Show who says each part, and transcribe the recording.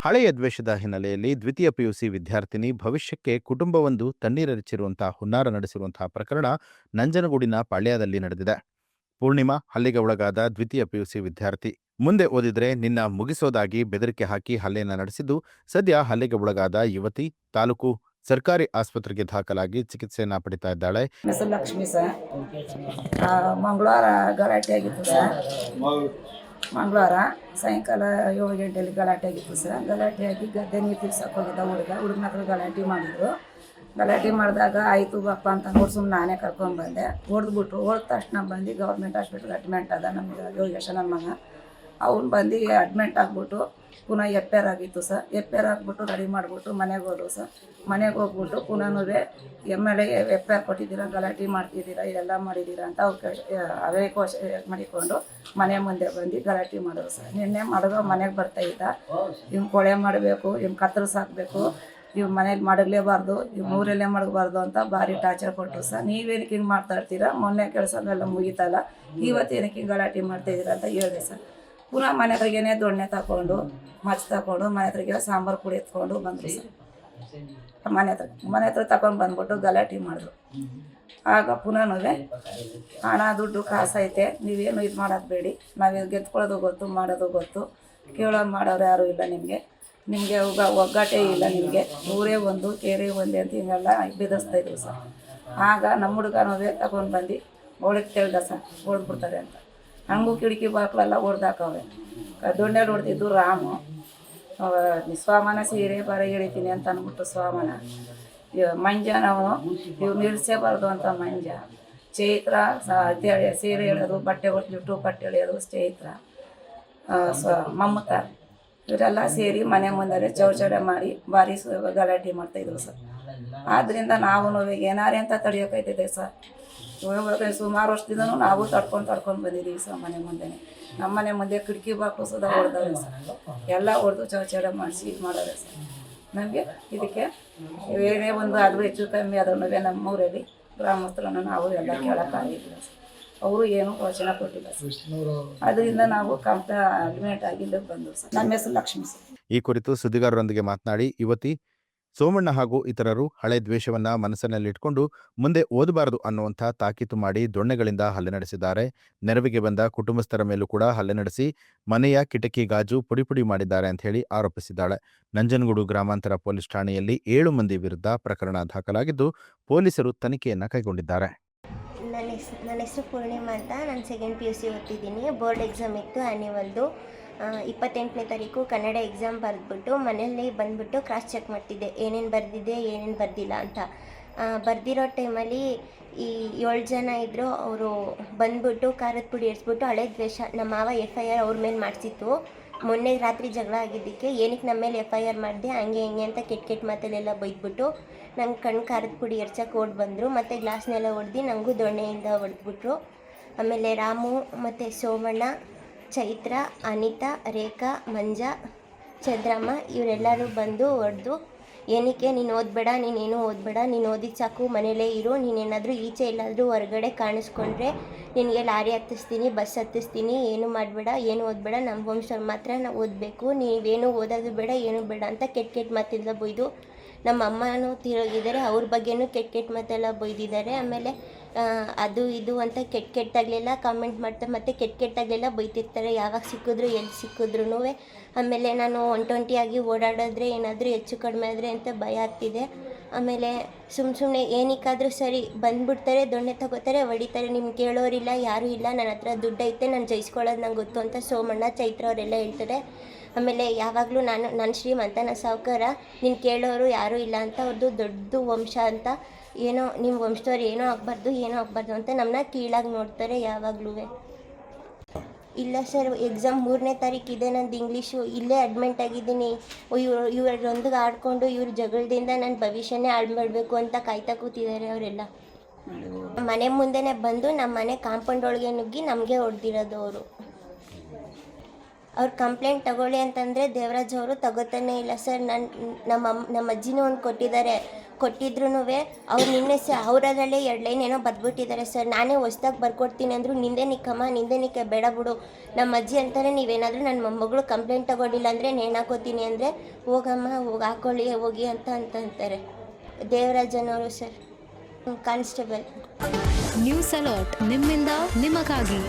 Speaker 1: ಹಳೆಯ ದ್ವೇಷದ ಹಿನ್ನೆಲೆಯಲ್ಲಿ ದ್ವಿತೀಯ ಪಿಯುಸಿ ವಿದ್ಯಾರ್ಥಿನಿ ಭವಿಷ್ಯಕ್ಕೆ ಕುಟುಂಬವೊಂದು ತಣ್ಣೀರೆರಚಿರುವಂತಹ ಹುನ್ನಾರ ನಡೆಸಿರುವಂತಹ ಪ್ರಕರಣ ನಂಜನಗೂಡಿನ ಪಾಳ್ಯದಲ್ಲಿ ನಡೆದಿದೆ. ಪೂರ್ಣಿಮಾ ಹಲ್ಲೆಗೆ ಒಳಗಾದ ದ್ವಿತೀಯ ಪಿಯುಸಿ ವಿದ್ಯಾರ್ಥಿ ಮುಂದೆ ಓದಿದ್ರೆ ನಿನ್ನ ಮುಗಿಸೋದಾಗಿ ಬೆದರಿಕೆ ಹಾಕಿ ಹಲ್ಲೆಯನ್ನ ನಡೆಸಿದ್ದು, ಸದ್ಯ ಹಲ್ಲೆಗೆ ಒಳಗಾದ ಯುವತಿ ತಾಲೂಕು ಸರ್ಕಾರಿ ಆಸ್ಪತ್ರೆಗೆ ದಾಖಲಾಗಿ ಚಿಕಿತ್ಸೆಯನ್ನ ಪಡಿತಾ ಇದ್ದಾಳೆ.
Speaker 2: ಹೆಸರು ಲಕ್ಷ್ಮಿ ಸರ್. ಮಂಗಳವಾರ ಗಲಾಟೆ ಆಗಿತ್ತು ಸರ್. ಮಂಗಳವಾರ ಸಾಯಂಕಾಲ 7 ಗಂಟೆಯಲ್ಲಿ ಗಲಾಟೆ ಆಗಿತ್ತು ಸರ್. ಗಲಾಟೆಯಾಗಿ ಗದ್ದೆ ನೀರು ತಿರ್ಸಕ್ಕೆ ಹೋಗಿದ್ದ ಹುಡುಗನ ಹತ್ರ ಗಲಾಟೆ ಮಾಡಿದ್ರು. ಗಲಾಟೆ ಮಾಡಿದಾಗ ಆಯಿತು ಬಪ್ಪ ಅಂತ ನೋಡಿ ಸುಮ್ಮನೆ ನಾನೇ ಕರ್ಕೊಂಡ್ಬಂದೆ. ಹೊಡೆದ ತಕ್ಷಣ ಬಂದು ಗೌರ್ಮೆಂಟ್ ಹಾಸ್ಪಿಟ್ಲಿಗೆ ಅಡ್ಮಿಂಟ್ ಆದ ನಮಗೆ ಯೋಗೇಶ ನನ್ನ ಮಗ. ಅವ್ನು ಬಂದು ಅಡ್ಮಿಂಟ್ ಆಗಿಬಿಟ್ಟು ಪುನಃ FR ಆಗಿತ್ತು ಸರ್. FR ಆಗಿಬಿಟ್ಟು ರೆಡಿ ಮಾಡಿಬಿಟ್ಟು ಮನೆಗೆ ಹೋದ್ರು ಸರ್. ಮನೆಗೆ ಹೋಗ್ಬಿಟ್ಟು ಪುನಃ MLA FR ಕೊಟ್ಟಿದ್ದೀರಾ, ಗಲಾಟೆ ಮಾಡ್ತಿದ್ದೀರಾ, ಇದೆಲ್ಲ ಮಾಡಿದ್ದೀರಾ ಅಂತ ಅವೇ ಕೋಶ ಮಾಡಿಕೊಂಡು ಮನೆ ಮುಂದೆ ಬಂದು ಗಲಾಟೆ ಮಾಡೋರು ಸರ್. ನಿನ್ನೆ ಮಾಡಿದ್ರು ಮನೆಗೆ ಬರ್ತಾಯಿದ್ದ, ಇವ್ನು ಕೊಳೆ ಮಾಡಬೇಕು, ಇವ್ನು ಕತ್ತರಿಸಾಕಬೇಕು, ಇವ್ ಮನೇಲಿ ಮಡಗಲೇಬಾರ್ದು, ಇವ್ ಊರಲ್ಲೇ ಮಡಗಬಾರ್ದು ಅಂತ ಭಾರಿ ಟಾರ್ಚರ್ ಕೊಟ್ಟರು ಸರ್. ನೀವೇನಕ್ಕೆ ಹಿಂಗೆ ಮಾಡ್ತಾ ಇರ್ತೀರಾ, ಮೊನ್ನೆ ಕೆಲಸನೆಲ್ಲ ಮುಗಿತಲ್ಲ, ಇವತ್ತೇನಕ್ಕೆ ಹಿಂಗೆ ಗಲಾಟೆ ಮಾಡ್ತಾಯಿದ್ದೀರಾ ಅಂತ ಹೇಳಿದೆ ಸರ್. ಪುನಃ ಮನೆ ಹತ್ರಗೇನೆ ದೊಣ್ಣೆ ತಗೊಂಡು ಮಚ್ಚ ತಗೊಂಡು ಮನೆ ಹತ್ರಗೆ ಸಾಂಬಾರು ಪುಡಿ ಎತ್ಕೊಂಡು ಬಂದರು ಸರ್. ಮನೆ ಹತ್ರ ತಗೊಂಡು ಬಂದ್ಬಿಟ್ಟು ಗಲಾಟೆ ಮಾಡಿದ್ರು. ಆಗ ಪುನಃ ಹಣ ದುಡ್ಡು ಕಾಸೈತೆ, ನೀವೇನು ಇದು ಮಾಡೋದು ಬೇಡಿ, ನಾವು ಗೆದ್ಕೊಳ್ಳೋದು ಗೊತ್ತು, ಮಾಡೋದು ಗೊತ್ತು, ಕೇಳೋದು ಮಾಡೋರು ಯಾರೂ ಇಲ್ಲ, ನಿಮಗೆ ಒಗ್ಗಟ್ಟೆ ಇಲ್ಲ, ನಿಮಗೆ ಊರೇ ಒಂದು ಕೇರೆ ಒಂದೇ ಅಂತ ಹಿಂಗೆಲ್ಲ ಬೆದರಿಸ್ತಾಯಿದ್ರು ಸರ್. ಆಗ ನಮ್ಮ ಹುಡುಗನವೇ ತಗೊಂಡು ಬಂದು ಅವಳಿಗೆ ಕೇಳ್ದ ಸರ್, ಹೊಡೆದ್ಬಿಡ್ತಾರೆ ಅಂತ. ಹಂಗೂ ಕಿಟಕಿ ಬಾಕ್ಲೆಲ್ಲ ಹೊಡೆದಾಕವ್ರೆ. ದೊಣ್ಣೆಲಿ ಹೊಡೆದಿದ್ದು ರಾಮು. ಸ್ವಾಮನ ಸೀರೆ ಬರ ಹೇಳಿತೀನಿ ಅಂತ ಅಂದ್ಬಿಟ್ಟು ಸ್ವಾಮನ. ಮಂಜನವನು ಇವ್ರು ನಿಲ್ಲಿಸೇಬಾರ್ದು ಅಂತ ಮಂಜ. ಚೈತ್ರ ಸೀರೆ ಎಳೆಯೋದು, ಬಟ್ಟೆ ಹೊಡೆದ್ಬಿಟ್ಟು ಬಟ್ಟೆ ಎಳೆಯೋದು ಚೈತ್ರ. ಮಮತ ಇವರೆಲ್ಲ ಸೇರಿ ಮನೆ ಮುಂದೆ ಚೌಚೌಡೆ ಮಾಡಿ ಭಾರಿ ಗಲಾಟೆ ಮಾಡ್ತಾಯಿದ್ರು ಸರ್. ಆದ್ದರಿಂದ ನಾವು ಏನಾರೇ ಅಂತ ತಡೆಯೋಕೈತಿದೆ ಸರ್. ಸುಮಾರು ವರ್ಷದಿಂದನೂ ನಾವು ತಡ್ಕೊಂಡು ಬಂದಿದ್ದೀವಿ ಸರ್. ಮನೆ ಮುಂದೆ ನಮ್ಮ ಮನೆ ಮುಂದೆ ಕಿಟಕಿ ಬಾಕ್ಲು ಸುಧಾ ಹೊಡೆದವ್ರೆ ಸರ್. ಎಲ್ಲ ಹೊಡೆದು ಚೌಚೌಡೆ ಮಾಡಿಸಿ ಇದು ಮಾಡೋರೆ ಸರ್. ನಮಗೆ ಇದಕ್ಕೆ ಏನೇ ಒಂದು ಆದರೂ ಹೆಚ್ಚು ಕಮ್ಮಿ ಆದ್ರೂ ನಮ್ಮೂರಲ್ಲಿ ಗ್ರಾಮಸ್ಥರನ್ನು ನಾವು ಎಲ್ಲ ಕೇಳೋಕ್ಕಾಗಿಲ್ಲ ಸರ್. ಅವರು ಏನೂ ವಚನ ಕೊಟ್ಟಿಲ್ಲ ಸರ್. ಅದರಿಂದ ನಾವು ಅಡ್ಮಿಟ್ ಆಗಿದ್ದು ಬಂದು ಸರ್. ನಮ್ಮ ಹೆಸರು ಲಕ್ಷ್ಮಿ ಸರ್.
Speaker 1: ಈ ಕುರಿತು ಸುದ್ದಿಗಾರರೊಂದಿಗೆ ಮಾತನಾಡಿ ಯುವತಿ ಸೋಮಣ್ಣ ಹಾಗೂ ಇತರರು ಹಳೆ ದ್ವೇಷವನ್ನ ಮನಸ್ಸಿನಲ್ಲಿಟ್ಕೊಂಡು ಮುಂದೆ ಓದಬಾರದು ಅನ್ನುವಂಥ ತಾಕೀತು ಮಾಡಿ ದೊಣ್ಣೆಗಳಿಂದ ಹಲ್ಲೆ ನಡೆಸಿದ್ದಾರೆ. ನೆರವಿಗೆ ಬಂದ ಕುಟುಂಬಸ್ಥರ ಮೇಲೂ ಕೂಡ ಹಲ್ಲೆ ನಡೆಸಿ ಮನೆಯ ಕಿಟಕಿ ಗಾಜು ಪುಡಿ ಮಾಡಿದ್ದಾರೆ ಅಂತ ಹೇಳಿ ಆರೋಪಿಸಿದ್ದಾಳೆ. ನಂಜನಗೂಡು ಗ್ರಾಮಾಂತರ ಪೊಲೀಸ್ ಠಾಣೆಯಲ್ಲಿ 7 ಮಂದಿ ವಿರುದ್ಧ ಪ್ರಕರಣ ದಾಖಲಾಗಿದ್ದು ಪೊಲೀಸರು ತನಿಖೆಯನ್ನು ಕೈಗೊಂಡಿದ್ದಾರೆ.
Speaker 3: ನನ್ನ ಹೆಸರು ಪೂರ್ಣಿಮಾ ಅಂತ. ನಾನು 2nd PUC ಓದ್ತಿದ್ದೀನಿ. ಬೋರ್ಡ್ ಎಕ್ಸಾಮ್ ಇತ್ತು ಆ್ಯನ್ಯುವಲ್ದು. 28ನೇ ತಾರೀಕು ಕನ್ನಡ ಎಕ್ಸಾಮ್ ಬರೆದ್ಬಿಟ್ಟು ಮನೆಯಲ್ಲಿ ಬಂದುಬಿಟ್ಟು ಕ್ರಾಸ್ ಚೆಕ್ ಮಾಡ್ತಿದ್ದೆ, ಏನೇನು ಬರೆದಿದ್ದೆ ಏನೇನು ಬರೆದಿಲ್ಲ ಅಂತ. ಬರೆದಿರೋ ಟೈಮಲ್ಲಿ ಈ 7 ಜನ ಇದ್ದರು. ಅವರು ಬಂದ್ಬಿಟ್ಟು ಖಾರದ ಪುಡಿ ಏರಿಸ್ಬಿಟ್ಟು ಹಳೆ ದ್ವೇಷ, ನಮ್ಮ ಮಾವ FIR ಅವ್ರ ಮೇಲೆ ಮಾಡಿಸಿತ್ತು. ಮೊನ್ನೆ ರಾತ್ರಿ ಜಗಳ ಆಗಿದ್ದಕ್ಕೆ ಏನಕ್ಕೆ ನಮ್ಮ ಮೇಲೆ FIR ಮಾಡಿದೆ ಹಂಗೆ ಹಿಂಗೆ ಅಂತ ಕೆಟ್ಟ ಮಾತಲ್ಲೆಲ್ಲ ಬೈದ್ಬಿಟ್ಟು ನಂಗೆ ಖಾರದ ಪುಡಿ ಎರ್ಚಕ್ಕೆ ಓಡಿ ಬಂದರು. ಮತ್ತು ಗ್ಲಾಸ್ನೆಲ್ಲ ಹೊಡೆದು ನನಗೂ ದೊಣ್ಣೆಯಿಂದ ಹೊಡೆದ್ಬಿಟ್ರು. ಆಮೇಲೆ ರಾಮು ಮತ್ತು ಸೋಮಣ್ಣ, ಚೈತ್ರ, ಅನಿತಾ, ರೇಖಾ, ಮಂಜಾ, ಚಂದ್ರಮ್ಮ ಇವರೆಲ್ಲರೂ ಬಂದು ಹೊಡೆದು ಏನಕ್ಕೆ ನೀನು ಓದಬೇಡ, ನೀನೇನು ಓದಬೇಡ, ನೀನು ಓದಿದ್ದು ಸಾಕು, ಮನೇಲೇ ಇರು, ನೀನೇನಾದರೂ ಈಚೆ ಎಲ್ಲಾದರೂ ಹೊರಗಡೆ ಕಾಣಿಸ್ಕೊಂಡ್ರೆ ನಿನಗೆ ಲಾರಿ ಹತ್ತಿಸ್ತೀನಿ, ಬಸ್ ಹತ್ತಿಸ್ತೀನಿ, ಏನು ಮಾಡಬೇಡ, ಏನು ಓದಬೇಡ, ನಮ್ಮ ವಂಶವ್ರು ಮಾತ್ರ ನಾವು ಓದಬೇಕು, ನೀವೇನು ಓದೋದು ಬೇಡ, ಏನು ಬೇಡ ಅಂತ ಕೆಟ್ಟ ಮಾತಿಂದ ಬೈದು. ನಮ್ಮ ಅಮ್ಮನೂ ತೀರೋಗಿದ್ದಾರೆ, ಅವ್ರ ಬಗ್ಗೆನೂ ಕೆಟ್ಟ ಮಾತೆಲ್ಲ ಬೈದಿದ್ದಾರೆ. ಆಮೇಲೆ ಅದು ಇದು ಅಂತ ಕೆಟ್ಟಾಗಲೆಲ್ಲ ಕಾಮೆಂಟ್ ಮಾಡ್ತಾರೆ, ಮತ್ತು ಕೆಟ್ಟಾಗಲೆಲ್ಲ ಬೈತಿರ್ತಾರೆ. ಯಾವಾಗ ಸಿಕ್ಕಿದ್ರು ಎಲ್ಲಿ ಸಿಕ್ಕಿದ್ರೂ. ಆಮೇಲೆ ನಾನು 120 ಓಡಾಡಿದ್ರೆ ಏನಾದರೂ ಹೆಚ್ಚು ಕಡಿಮೆ ಆದರೆ ಅಂತ ಭಯ ಆಗ್ತಿದೆ. ಆಮೇಲೆ ಸುಮ್ಮನೆ ಏನಕ್ಕಾದರೂ ಸರಿ ಬಂದುಬಿಡ್ತಾರೆ, ದೊಣ್ಣೆ ತಗೋತಾರೆ, ಹೊಡಿತಾರೆ, ನಿಮ್ಗೆ ಕೇಳೋರಿಲ್ಲ, ಯಾರೂ ಇಲ್ಲ, ನನ್ನ ಹತ್ರ ದುಡ್ಡು ಐತೆ, ನಾನು ಜಯಿಸ್ಕೊಳ್ಳೋದು ನಂಗೆ ಗೊತ್ತು ಅಂತ ಸೋಮಣ್ಣ, ಚೈತ್ರ ಅವರೆಲ್ಲ ಹೇಳ್ತಾರೆ. ಆಮೇಲೆ ಯಾವಾಗಲೂ ನಾನು ಶ್ರೀಮಂತ, ನಾನು ಸಾಹುಕಾರ, ನೀನು ಕೇಳೋರು ಯಾರೂ ಇಲ್ಲ ಅಂತ ಅವ್ರದ್ದು ದೊಡ್ಡ ವಂಶ ಅಂತ, ಏನೋ ನಿಮ್ಮ ವಂಶದವ್ರು ಏನೋ ಆಗಬಾರ್ದು ಅಂತ ನಮ್ಮನ್ನ ಕೀಳಾಗಿ ನೋಡ್ತಾರೆ ಯಾವಾಗಲೂ. ಇಲ್ಲ ಸರ್, ಎಕ್ಸಾಮ್ 3ನೇ ತಾರೀಕು ಇದೆ ನಂದು ಇಂಗ್ಲೀಷು. ಇಲ್ಲೇ ಅಡ್ಮಿಂಟ್ ಆಗಿದ್ದೀನಿ. ಇವರೊಂದಿಗೆ ಆಡಿಕೊಂಡು ಇವ್ರ ಜಗಳದಿಂದ ನನ್ನ ಭವಿಷ್ಯನೇ ಹಾಳು ಮಾಡಬೇಕು ಅಂತ ಕಾಯ್ತಾ ಕೂತಿದ್ದಾರೆ ಅವರೆಲ್ಲ. ಮನೆ ಮುಂದೆನೇ ಬಂದು ನಮ್ಮ ಮನೆ ಕಾಂಪೌಂಡ್ ಒಳಗೆ ನುಗ್ಗಿ ನಮಗೆ ಹೊಡೆದಿರೋದು ಅವರು. ಅವ್ರು ಕಂಪ್ಲೇಂಟ್ ತಗೊಳ್ಳಿ ಅಂತಂದರೆ ದೇವರಾಜ್ ಅವರು ತಗೋತಾನೆ ಇಲ್ಲ ಸರ್. ನಮ್ಮ ಅಜ್ಜಿನೂ ಒಂದು ಕೊಟ್ಟಿದ್ದಾರೆ, ಕೊಟ್ಟಿದ್ರು ಅವ್ರು ನಿನ್ನೆ ಅವರಲ್ಲೇ 2 ಲೈನ್ ಏನೋ ಬರ್ಬಿಟ್ಟಿದ್ದಾರೆ ಸರ್. ನಾನೇ ಹೊಸ್ದಾಗಿ ಬರ್ಕೊಡ್ತೀನಿ ಅಂದರು. ನಿಂದೆ ನಿಕ್ಕೆ ಬೇಡ ಬಿಡು, ನಮ್ಮ ಅಜ್ಜಿ ಅಂತಾರೆ ನೀವೇನಾದರೂ ನನ್ನ ಮೊಮ್ಮಗಳು ಕಂಪ್ಲೇಂಟ್ ತಗೊಳ್ಳಿಲ್ಲ ಅಂದರೆ ನೇಣಾಕೋತೀನಿ ಅಂದರೆ ಹೋಗಮ್ಮ ಹೋಗಿ ಹಾಕೊಳ್ಳಿ ಹೋಗಿ ಅಂತಾರೆ. ದೇವರಾಜನವರು ಸರ್, ಕಾನ್ಸ್ಟೇಬಲ್.
Speaker 4: ನ್ಯೂಸ್ ಅಲರ್ಟ್, ನಿಮ್ಮಿಂದ ನಿಮಗಾಗಿ.